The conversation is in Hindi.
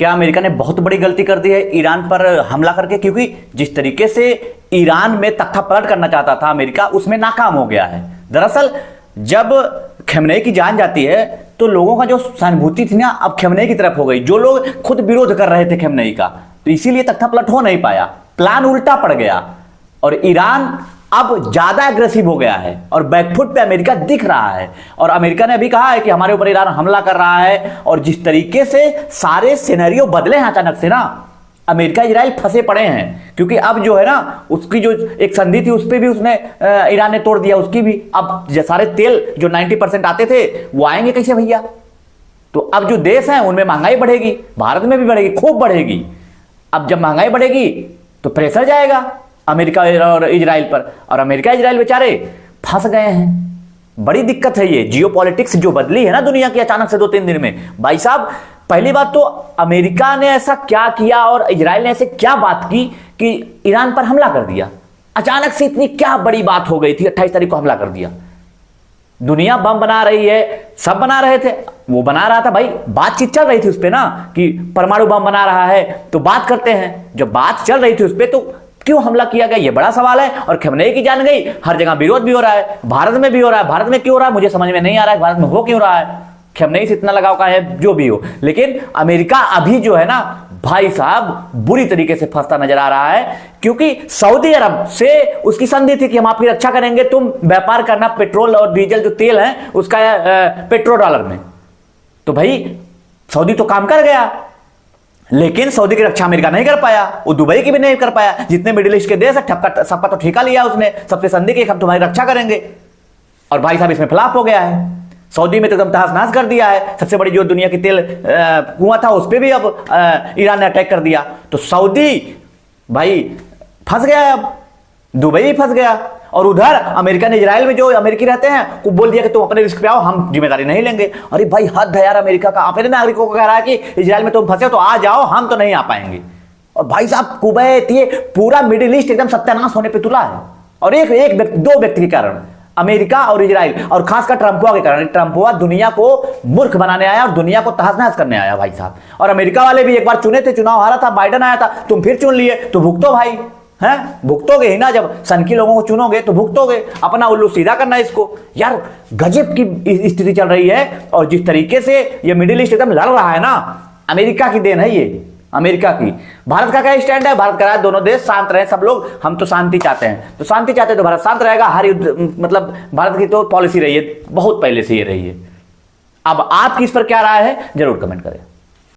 क्या अमेरिका ने बहुत बड़ी गलती कर दी है ईरान पर हमला करके? क्योंकि जिस तरीके से ईरान में तख्ता पलट करना चाहता था अमेरिका, उसमें नाकाम हो गया है। दरअसल जब खमेनेई की जान जाती है तो लोगों का जो सहानुभूति थी ना, अब खमेनेई की तरफ हो गई। जो लोग खुद विरोध कर रहे थे खमेनेई का, तो इसीलिए तख्ता पलट हो नहीं पाया, प्लान उल्टा पड़ गया और ईरान अब ज्यादा एग्रेसिव हो गया है और बैकफुट पे अमेरिका दिख रहा है। और अमेरिका ने अभी कहा है कि हमारे ऊपर ईरान हमला कर रहा है। और जिस तरीके से सारे सिनेरियो बदले हैं अचानक से ना, अमेरिका इजराइल फंसे पड़े हैं। क्योंकि अब जो है ना, उसकी जो एक संधि थी उस पर भी उसने ईरान ने तोड़ दिया, उसकी भी। अब सारे तेल जो 90% आते थे वो आएंगे कैसे भैया? तो अब जो देश हैं उनमें महंगाई बढ़ेगी, भारत में भी बढ़ेगी, खूब बढ़ेगी। अब जब महंगाई बढ़ेगी तो प्रेशर जाएगा अमेरिका और इजराइल पर, और अमेरिका इजराइल बेचारे फंस गए हैं। बड़ी दिक्कत है ये जियोपॉलिटिक्स जो बदली है ना दुनिया की अचानक से 2-3 दिन में। भाई साहब, पहली बात तो अमेरिका ने ऐसा क्या किया और इजराइल ने ऐसे क्या बात की कि ईरान पर हमला कर दिया? अचानक से इतनी क्या बड़ी बात हो गई थी? 28 तारीख को हमला कर दिया। दुनिया बम बना रही है, सब बना रहे थे, वो बना रहा था भाई, बातचीत चल रही थी उस पर ना कि परमाणु बम बना रहा है तो बात करते हैं। जब बात चल रही थी उस पर तो क्यों हमला किया गया, ये बड़ा सवाल है। और खमेनेई की जान गई, हर जगह विरोध भी हो रहा है, भारत में भी हो रहा है। भारत में क्यों हो रहा है मुझे समझ में नहीं आ रहा है, भारत में हो क्यों रहा है? खमेनेई से इतना लगाव का है जो भी हो, लेकिन अमेरिका अभी जो है ना भाई साहब बुरी तरीके से फंसता नजर आ रहा है। क्योंकि सऊदी अरब से उसकी संधि थी कि हम आपकी रक्षा करेंगे, तुम व्यापार करना पेट्रोल और डीजल जो तेल है उसका पेट्रो डॉलर में। तो भाई सऊदी तो काम कर गया, लेकिन सऊदी की रक्षा अमेरिका नहीं कर पाया, वो दुबई की भी नहीं कर पाया। जितने मिडिल ईस्ट के देश है सबका तो ठेका लिया उसने, सबसे संधि की हम तुम्हारी रक्षा करेंगे। और भाई साहब इसमें फ्लॉप हो गया है। सऊदी में तो एकदम तहस नहस कर दिया है। सबसे बड़ी जो दुनिया की तेल कुआं था उस पर भी अब ईरान ने अटैक कर दिया। तो सऊदी भाई फंस गया है, अब दुबई भी फंस गया। और उधर अमेरिका ने इजराइल में जो अमेरिकी रहते हैं को बोल दिया कि तुम अपने रिस्क पे आओ, हम जिम्मेदारी नहीं लेंगे। अरे भाई हद है यार, अमेरिका का अपने नागरिकों को कह रहा है कि इजराइल में तुम फंसे हो तो आ जाओ, हम तो नहीं आ पाएंगे। और भाई साहब कुवैत, ये पूरा मिडिल ईस्ट एकदम सत्यानाश होने पे तुला है। और दो व्यक्ति के कारण, अमेरिका और इजराइल, और खासकर ट्रंपवा के कारण। ट्रंपवा दुनिया को मूर्ख बनाने आया और दुनिया को तहस नहस करने आया भाई साहब। और अमेरिका वाले भी एक बार चुने थे, चुनाव हारा था, बाइडेन आया था, तुम फिर चुन लिए तो भुगतो भाई, हैं भुगतोगे ही ना। जब सन की लोगों को चुनोगे तो भुगतोगे, अपना उल्लू सीधा करना इसको। यार गजब की स्थिति चल रही है। और जिस तरीके से ये मिडिल ईस्ट एकदम लड़ रहा है ना, अमेरिका की देन है ये, अमेरिका की। भारत का क्या स्टैंड है? भारत कह रहा है दोनों देश शांत रहे, सब लोग, हम तो शांति चाहते हैं। तो शांति चाहते हैं तो भारत शांत रहेगा। हर युद्ध मतलब भारत की तो पॉलिसी रही है, बहुत पहले से ये रही है। अब आपकी इस पर क्या राय है जरूर कमेंट करें।